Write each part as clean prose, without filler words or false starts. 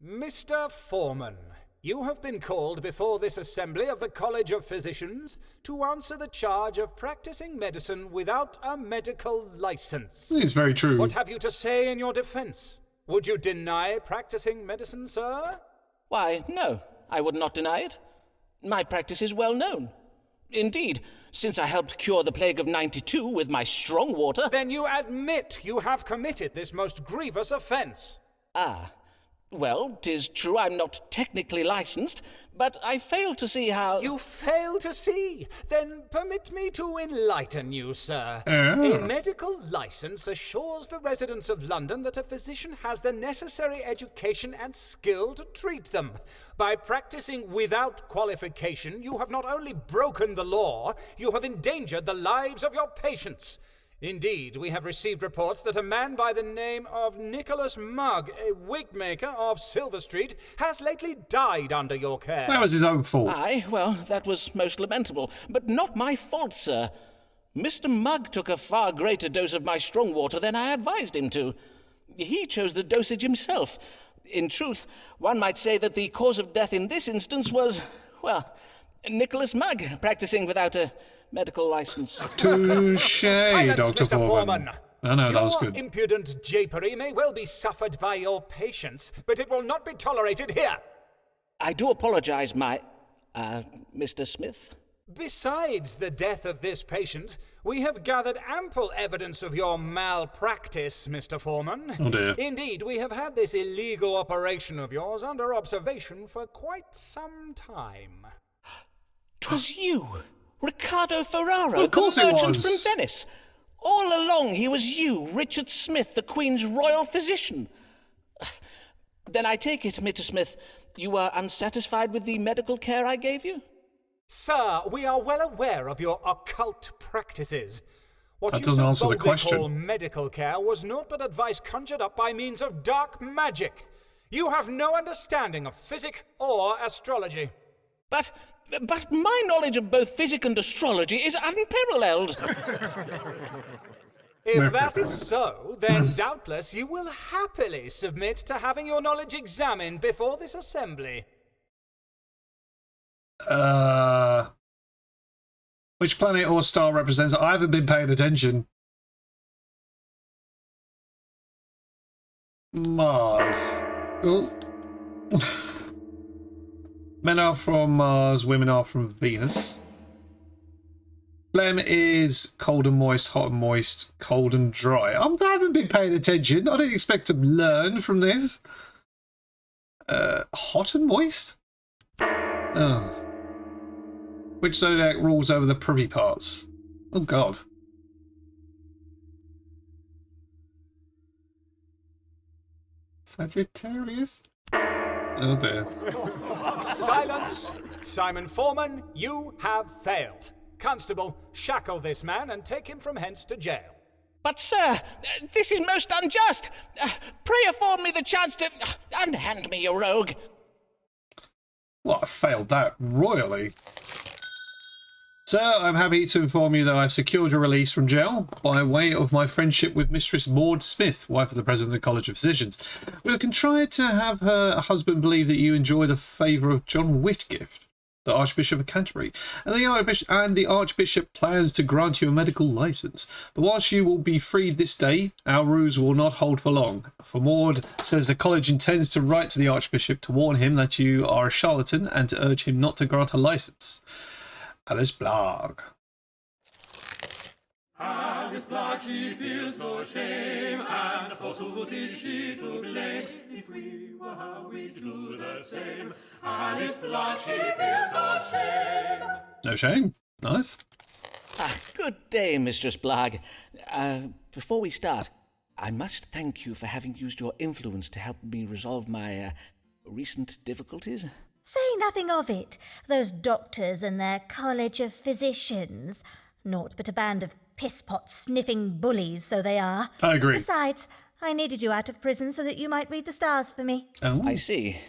Mr. Forman, you have been called before this assembly of the College of Physicians to answer the charge of practicing medicine without a medical license. It's very true. What have you to say in your defense? Would you deny practicing medicine, sir? Why, no, I would not deny it. My practice is well known. Indeed, since I helped cure the plague of '92 with my strong water... Then you admit you have committed this most grievous offence. Ah, well, 'tis true I'm not technically licensed, but I fail to see how... You fail to see? Then permit me to enlighten you, sir. Oh. A medical license assures the residents of London that a physician has the necessary education and skill to treat them. By practicing without qualification, you have not only broken the law, you have endangered the lives of your patients. Indeed, we have received reports that a man by the name of Nicholas Mugg, a wig maker of Silver Street, has lately died under your care. That was his own fault. Aye, well, that was most lamentable, but not my fault, sir. Mr. Mugg took a far greater dose of my strong water than I advised him to. He chose the dosage himself. In truth, one might say that the cause of death in this instance was, well, Nicholas Mugg practicing without a medical license. Touche, Silence, Dr. Mr. Forman. I know, that was Your good. impudent japery may well be suffered by your patients, but it will not be tolerated here. I do apologize, Mr. Smith. Besides the death of this patient, we have gathered ample evidence of your malpractice, Mr. Forman. Oh dear. Indeed, we have had this illegal operation of yours under observation for quite some time. 'Twas you, Riccardo Ferraro, Well, of course the it merchant was. from Venice. All along he was you, Richard Smith, the Queen's royal physician. Then I take it, Mr. Smith, you were unsatisfied with the medical care I gave you? Sir, we are well aware of your occult practices. What That you doesn't so answer the boldly question. call medical care was naught but advice conjured up by means of dark magic. You have no understanding of physic or astrology. But my knowledge of both physic and astrology is unparalleled. If that is so, then doubtless you will happily submit to having your knowledge examined before this assembly. Which planet or star represents? I haven't been paying attention. Mars. Oh. Men are from Mars, women are from Venus. Phlegm is cold and moist, hot and moist, cold and dry. I haven't been paying attention. I didn't expect to learn from this. Hot and moist? Oh. Which zodiac rules over the privy parts? Oh, God. Sagittarius? Oh, dear. Silence! Simon Forman, you have failed. Constable, shackle this man and take him from hence to jail. But, sir, this is most unjust. Pray afford me the chance to... unhand me, you rogue. Well, I failed that royally. Sir, I'm happy to inform you that I've secured your release from jail by way of my friendship with Mistress Maud Smith, wife of the President of the College of Physicians. We have contrived to have her husband believe that you enjoy the favour of John Whitgift, the Archbishop of Canterbury, and the Archbishop plans to grant you a medical licence. But whilst you will be freed this day, our ruse will not hold for long. For Maud says the college intends to write to the Archbishop to warn him that you are a charlatan and to urge him not to grant a licence. Alice Blagg. Alice Blagg, she feels no shame, and forsooth is she to blame. If we were her, we'd do the same. Alice Blagg, she feels no shame. No shame. Nice. Good day, Mistress Blagg. Before we start, I must thank you for having used your influence to help me resolve my recent difficulties. Say nothing of it. Those doctors and their College of Physicians. Naught but a band of piss-pot sniffing bullies, so they are. I agree. Besides, I needed you out of prison so that you might read the stars for me. Oh. I see.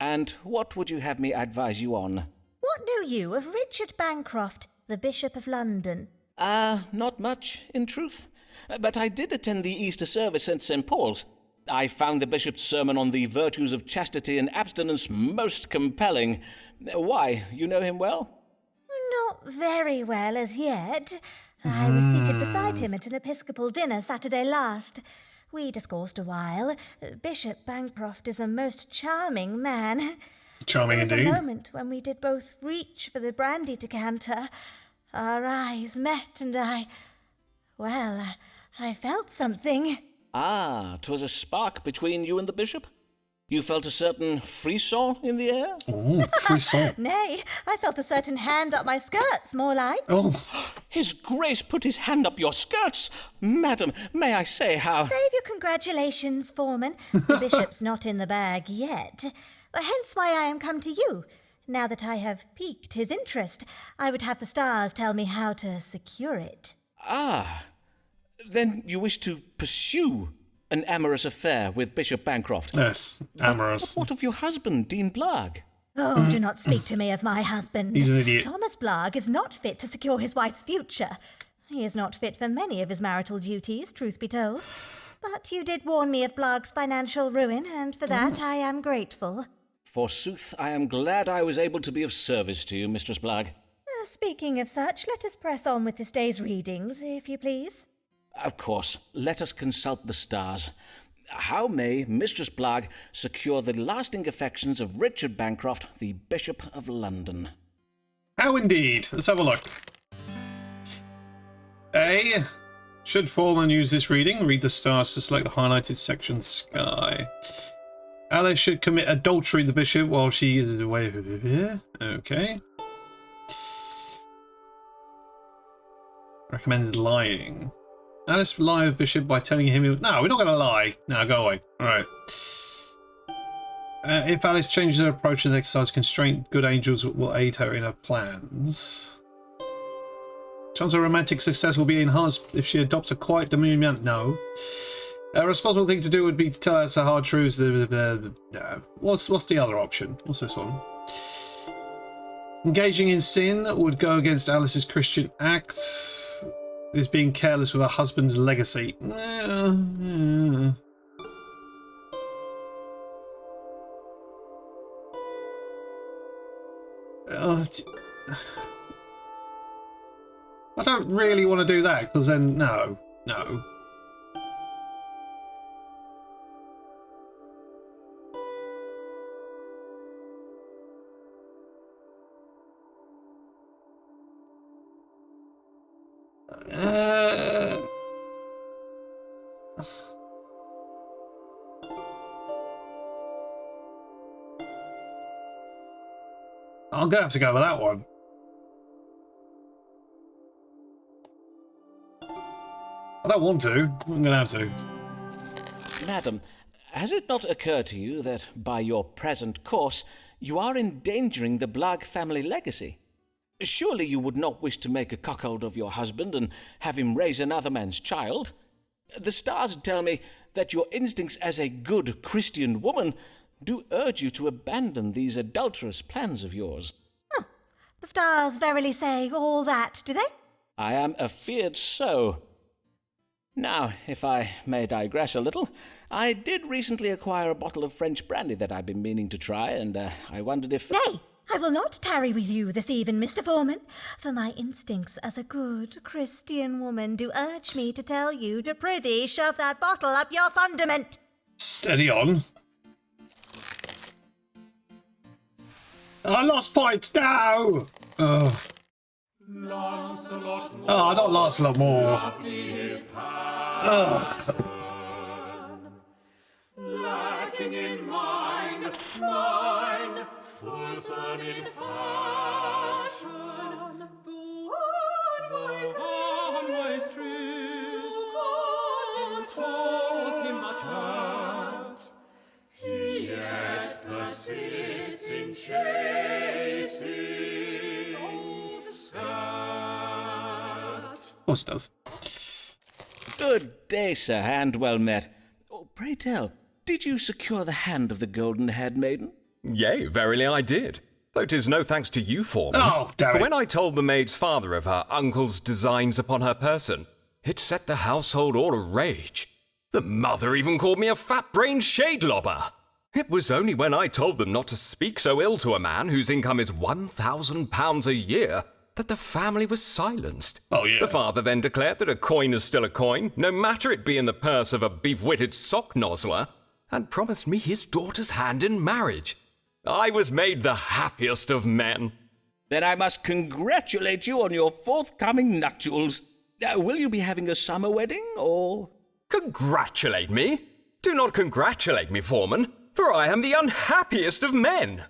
And what would you have me advise you on? What know you of Richard Bancroft, the Bishop of London? Not much, in truth. But I did attend the Easter service at St. Paul's. I found the bishop's sermon on the virtues of chastity and abstinence most compelling. Why, you know him well? Not very well as yet. I was seated beside him at an Episcopal dinner Saturday last. We discoursed a while. Bishop Bancroft is a most charming man. Charming there was indeed. a moment when we did both reach for the brandy decanter. Our eyes met and I felt something. Ah, 'twas a spark between you and the bishop? You felt a certain frisson in the air? Oh, frisson. Nay, I felt a certain hand up my skirts, more like. Oh, His Grace put his hand up your skirts. Madam, may I say how... Save your congratulations, Forman. The bishop's not in the bag yet. Hence why I am come to you. Now that I have piqued his interest, I would have the stars tell me how to secure it. Ah, then you wish to pursue an amorous affair with Bishop Bancroft? yes, amorous. What of your husband, Dean Blagg? Oh, do not speak to me of my husband. He's an idiot. Thomas Blagg is not fit to secure his wife's future. He is not fit for many of his marital duties, truth be told. But you did warn me of Blagg's financial ruin, and for that I am grateful. Forsooth, I am glad I was able to be of service to you, Mistress Blagg. Speaking of such, let us press on with this day's readings, if you please. Of course, let us consult the stars. How may Mistress Blagg secure the lasting affections of Richard Bancroft, the Bishop of London? How indeed? Let's have a look. A. Should Forman use this reading, read the stars to select the highlighted section sky. Alice should commit adultery with the bishop while she is away. Okay. Recommends lying. Alice lie with Bishop by telling him... No, we're not going to lie. No, go away. Alright. If Alice changes her approach and exercise constraint, good angels will aid her in her plans. Chance of romantic success will be enhanced if she adopts a quiet, demure... No. A responsible thing to do would be to tell us the hard truths. No. What's the other option? What's this one? Engaging in sin would go against Alice's Christian acts. Is being careless with her husband's legacy. I don't really want to do that, because then, no. I'm gonna have to go with that one. I don't want to. I'm gonna have to. Madam, has it not occurred to you that by your present course you are endangering the Blagg family legacy? Surely you would not wish to make a cuckold of your husband and have him raise another man's child? The stars tell me that your instincts as a good Christian woman do urge you to abandon these adulterous plans of yours. The stars verily say all that, do they? I am afeard so. Now, if I may digress a little, I did recently acquire a bottle of French brandy that I've been meaning to try, and I wondered if... Nay, I will not tarry with you this even, Mr. Forman, for my instincts as a good Christian woman do urge me to tell you to prithee shove that bottle up your fundament. Steady on. I lost points now! Oh. Lancelot Oh, not Lancelot more. Oh. lacking in mind, fulsome in fashion, the unwise truths calls him chance, he yet persists in chasing the scat. Of course it does. Good day, sir, and well met. Oh, pray tell, did you secure the hand of the golden-haired maiden? Yea, verily I did. Though 'tis no thanks to you, Forman. Oh, damn For it. when I told the maid's father of her uncle's designs upon her person, it set the household all a rage. The mother even called me a fat-brained shade-lobber. It was only when I told them not to speak so ill to a man whose income is £1,000 a year that the family was silenced. Oh, yeah. The father then declared that a coin is still a coin, no matter it be in the purse of a beef-witted sock-nozzler, and promised me his daughter's hand in marriage. I was made the happiest of men. Then I must congratulate you on your forthcoming nuptials. Will you be having a summer wedding, or...? Congratulate me? Do not congratulate me, Forman, for I am the unhappiest of men.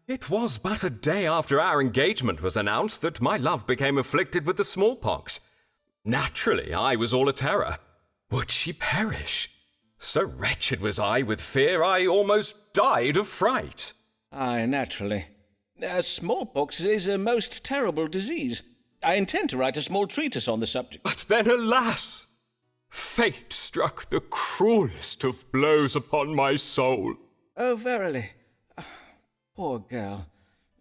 It was but a day after our engagement was announced that my love became afflicted with the smallpox. Naturally, I was all a terror. Would she perish? So wretched was I with fear, I almost died of fright. Aye, naturally. Smallpox is a most terrible disease. I intend to write a small treatise on the subject. But then, alas! Fate struck the cruelest of blows upon my soul. Oh, verily. Poor girl.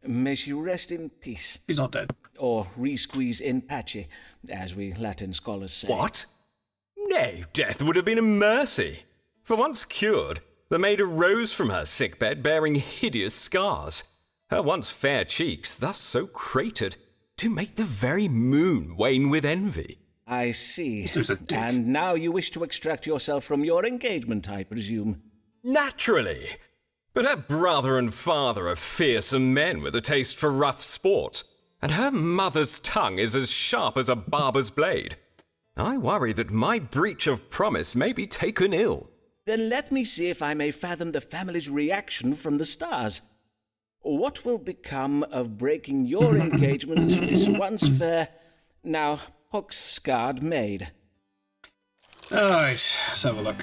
May she rest in peace. He's not dead. Or re-squeeze in pace, as we Latin scholars say. What? Nay, death would have been a mercy. For once cured, the maid arose from her sickbed bearing hideous scars. Her once fair cheeks, thus so cratered, to make the very moon wane with envy. I see. This dude's a dick. And now you wish to extract yourself from your engagement, I presume. Naturally. But her brother and father are fearsome men with a taste for rough sport, and her mother's tongue is as sharp as a barber's blade. I worry that my breach of promise may be taken ill. Then let me see if I may fathom the family's reaction from the stars. What will become of breaking your engagement to this once fair, now pox-scarred maid? Alright, let's have a look.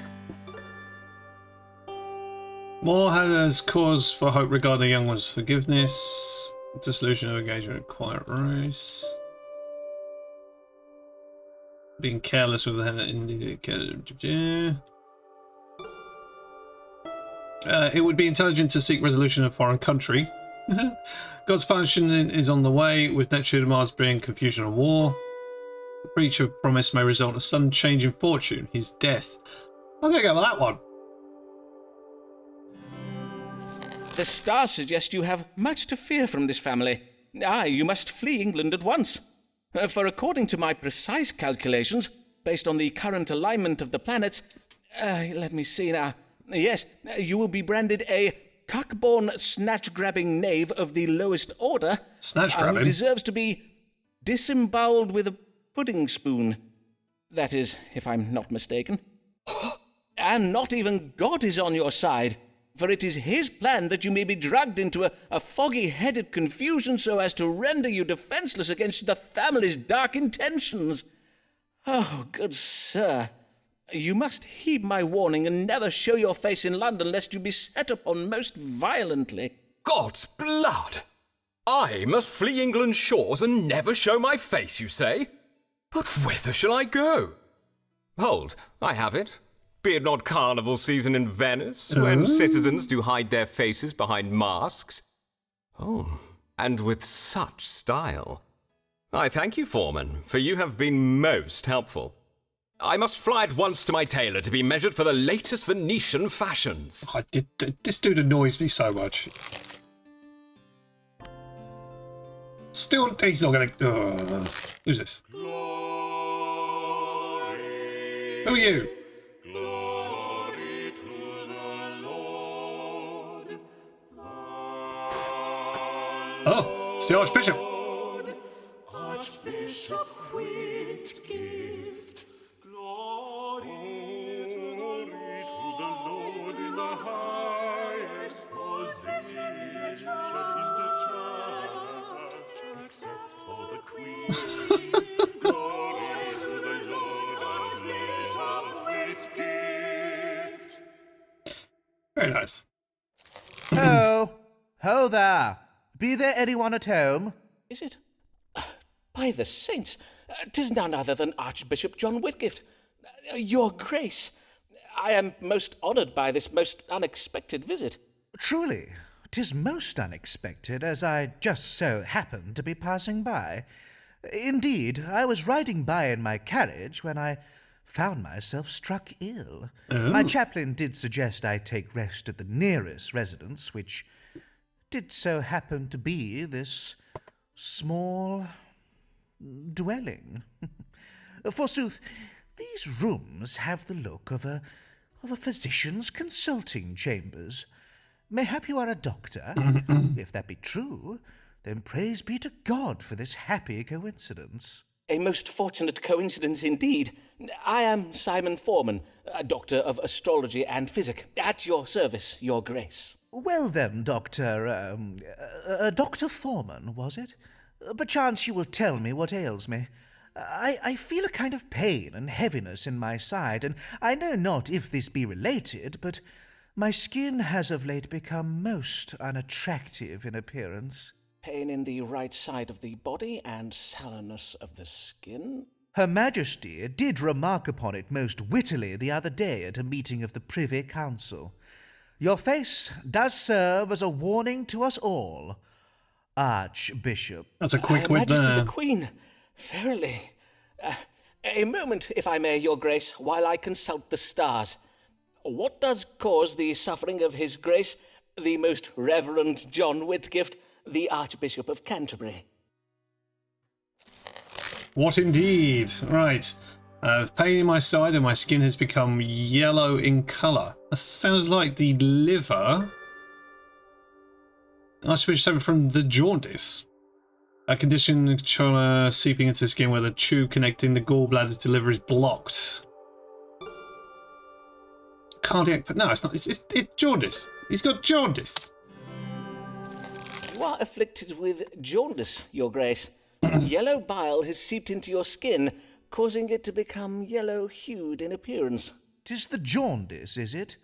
Moore has cause for hope regarding young one's forgiveness. Dissolution of engagement, quiet race. Being careless with the hand. It would be intelligent to seek resolution in a foreign country. God's punishment is on the way, with Neptune and Mars bringing confusion and war. The breach of promise may result in a sudden change in fortune, his death. I'm going to go with that one. The stars suggest you have much to fear from this family. Aye, you must flee England at once. For according to my precise calculations, based on the current alignment of the planets, let me see now. Yes, you will be branded a cock-born snatch-grabbing knave of the lowest order, Snatch-grabbing? who deserves to be disemboweled with a pudding spoon. That is, if I'm not mistaken. And not even God is on your side, for it is his plan that you may be dragged into a foggy-headed confusion so as to render you defenseless against the family's dark intentions. Oh, good sir, you must heed my warning and never show your face in London lest you be set upon most violently. God's blood! I must flee England's shores and never show my face, you say? But whither shall I go? Hold, I have it. Be it not carnival season in Venice, when citizens do hide their faces behind masks? Oh, and with such style. I thank you, Forman, for you have been most helpful. I must fly at once to my tailor to be measured for the latest Venetian fashions. This dude annoys me so much. Still, he's not going to... who's this? Who are you? Glory to the Lord. Oh, it's the Archbishop. Archbishop Whitgift. Glory to the Lord in the highest position in the church, except for the Queen. Glory to the Lord, Archbishop Whitgift. Very nice. Ho! Ho there! Be there anyone at home? Is it? By the saints, 'tis none other than Archbishop John Whitgift. Your Grace, I am most honoured by this most unexpected visit. Truly, 'tis most unexpected, as I just so happened to be passing by. Indeed, I was riding by in my carriage when I found myself struck ill. My chaplain did suggest I take rest at the nearest residence, which did so happen to be this small dwelling. Forsooth, these rooms have the look of a physician's consulting chambers. Mayhap you are a doctor? If that be true, then praise be to God for this happy coincidence. A most fortunate coincidence indeed. I am Simon Forman, a doctor of astrology and physic. At your service, your grace. Well then, Doctor Forman, was it? Perchance you will tell me what ails me. I feel a kind of pain and heaviness in my side, and I know not if this be related, but my skin has of late become most unattractive in appearance. Pain in the right side of the body and sallowness of the skin? Her Majesty did remark upon it most wittily the other day at a meeting of the Privy Council. Your face does serve as a warning to us all, Archbishop. That's a quick Her wit Majesty there. the Queen. Verily. A moment, if I may, your grace, while I consult the stars. What does cause the suffering of his grace, the most reverend John Whitgift, the Archbishop of Canterbury? What indeed? Right. Pain in my side and my skin has become yellow in colour. That sounds like the liver. I switched over from the jaundice. A condition seeping into the skin where the tube connecting the gallbladder to liver is blocked. Cardiac... No, it's not. It's jaundice. He's got jaundice. You are afflicted with jaundice, your grace. Yellow bile has seeped into your skin, causing it to become yellow-hued in appearance. 'Tis the jaundice, is it?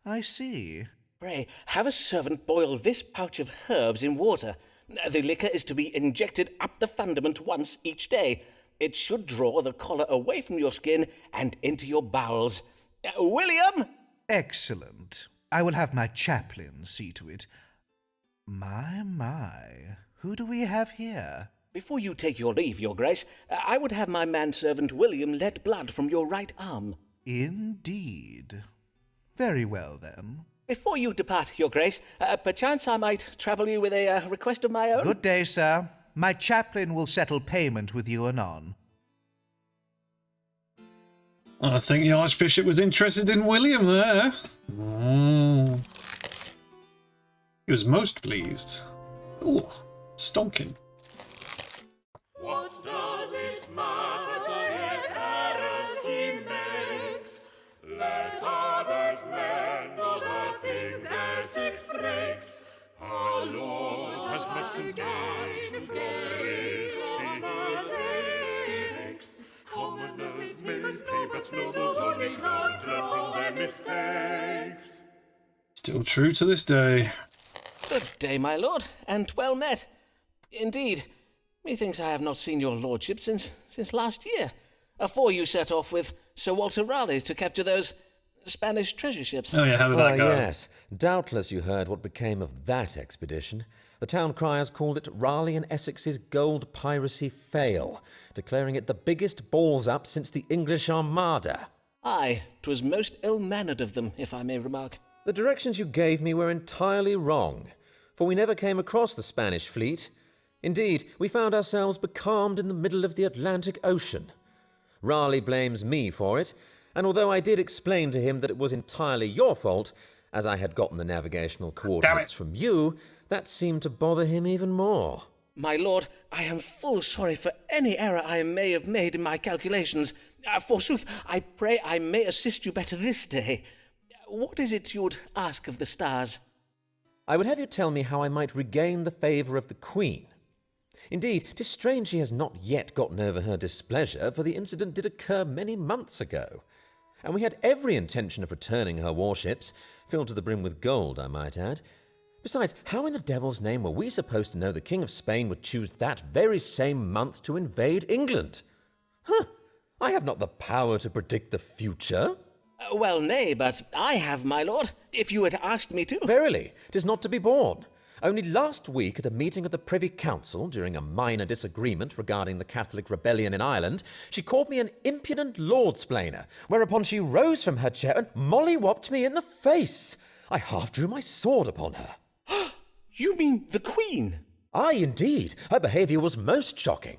I see. Pray, have a servant boil this pouch of herbs in water. The liquor is to be injected up the fundament once each day. It should draw the collar away from your skin and into your bowels. William! Excellent. I will have my chaplain see to it. My, who do we have here? Before you take your leave, your grace, I would have my manservant William let blood from your right arm. Indeed. Very well, then. Before you depart, your grace, perchance I might trouble you with a request of my own? Good day, sir. My chaplain will settle payment with you anon. I think the Archbishop was interested in William there. He was most pleased. Ooh, stonking. What does it matter if errors he makes? Let others mend all the things Essex breaks. Our Lord has much to gain for the risks he takes. Commoners may pay, but nobles only learn from their mistakes. Still true to this day. Good day, my lord, and well met. Indeed, methinks I have not seen your lordship since last year, afore you set off with Sir Walter Raleigh to capture those Spanish treasure ships. Oh yeah, how did that go? Yes, doubtless you heard what became of that expedition. The town criers called it Raleigh and Essex's gold piracy fail, declaring it the biggest balls-up since the English Armada. Aye, 'twas most ill-mannered of them, if I may remark. The directions you gave me were entirely wrong, for we never came across the Spanish fleet. Indeed, we found ourselves becalmed in the middle of the Atlantic Ocean. Raleigh blames me for it, and although I did explain to him that it was entirely your fault, as I had gotten the navigational coordinates from you, that seemed to bother him even more. My lord, I am full sorry for any error I may have made in my calculations. Forsooth, I pray I may assist you better this day. What is it you would ask of the stars? I would have you tell me how I might regain the favour of the Queen. Indeed, 'tis strange she has not yet gotten over her displeasure, for the incident did occur many months ago. And we had every intention of returning her warships, filled to the brim with gold, I might add. Besides, how in the devil's name were we supposed to know the King of Spain would choose that very same month to invade England? I have not the power to predict the future. Well, nay, but I have, my lord, if you had asked me to. Verily, 'tis not to be borne. Only last week at a meeting of the Privy Council, during a minor disagreement regarding the Catholic rebellion in Ireland, she called me an impudent lordsplainer, whereupon she rose from her chair and mollywopped me in the face. I half drew my sword upon her. You mean the Queen? Aye, indeed. Her behaviour was most shocking.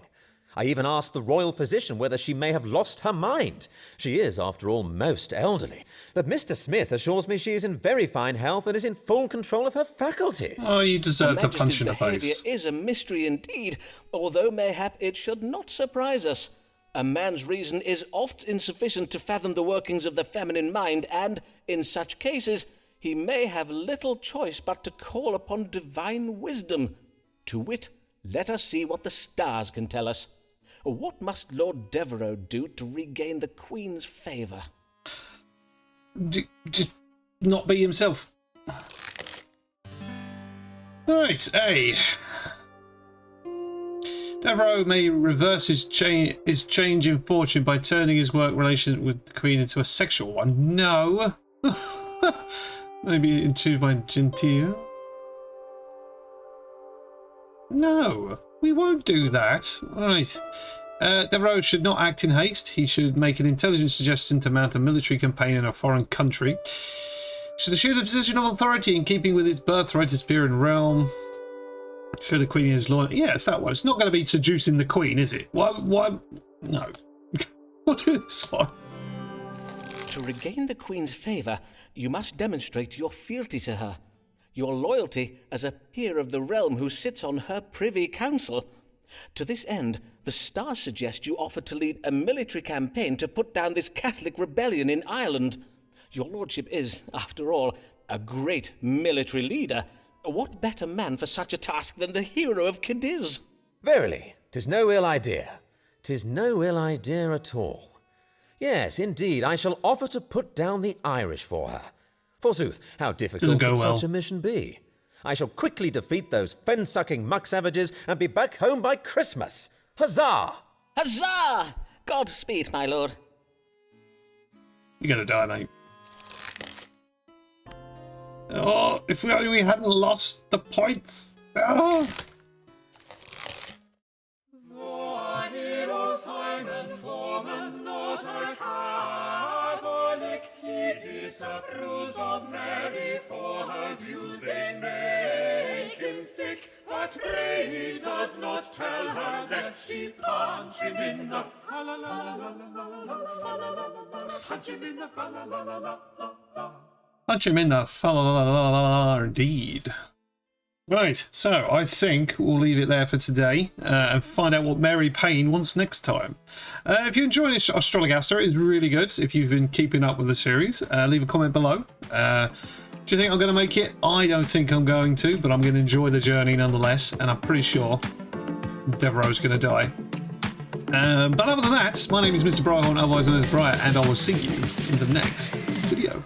I even asked the royal physician whether she may have lost her mind. She is, after all, most elderly. But Mr. Smith assures me she is in very fine health and is in full control of her faculties. Oh, you deserve to punch in the behaviour face. is a mystery indeed, although mayhap it should not surprise us. A man's reason is oft insufficient to fathom the workings of the feminine mind, and, in such cases, he may have little choice but to call upon divine wisdom. To wit, let us see what the stars can tell us. What must Lord Devereux do to regain the Queen's favour? Just not be himself. Right, A. Devereux may reverse his change in fortune by turning his work relationship with the Queen into a sexual one. No. Maybe into my genteel. No, we won't do that. Right. Devereux should not act in haste. He should make an intelligent suggestion to mount a military campaign in a foreign country. Should assume a position of authority in keeping with his birthright, his peer and realm. Should the Queen is loyal? Yeah, it's that one. It's not going to be seducing the Queen, is it? Why? No. We'll do this one. To regain the Queen's favour, you must demonstrate your fealty to her. Your loyalty as a peer of the realm who sits on her Privy Council. To this end, the stars suggest you offer to lead a military campaign to put down this Catholic rebellion in Ireland. Your lordship is, after all, a great military leader. What better man for such a task than the hero of Cadiz? Verily, 'tis no ill idea. 'Tis no ill idea at all. Yes, indeed, I shall offer to put down the Irish for her. Forsooth, how difficult could such a mission be? I shall quickly defeat those fen-sucking muck-savages and be back home by Christmas. Huzzah! Huzzah! Godspeed, my lord. You're going to die, mate. Oh, if we only hadn't lost the points. Oh. Though our hero Simon Forman's not a Catholic, he disapproves of Mary for her views. They make him sick, but pray he does not tell her, lest she punch him in the punch him in the Punch him in the indeed. Right, so I think we'll leave it there for today and find out what Mary Payne wants next time. If you enjoy this Astrologaster, it is really good. If you've been keeping up with the series, leave a comment below. Do you think I'm going to make it? I don't think I'm going to, but I'm going to enjoy the journey nonetheless, and I'm pretty sure Devereux's going to die. But other than that, my name is Mr. Bryhorn, otherwise known as Briar, and I will see you in the next video.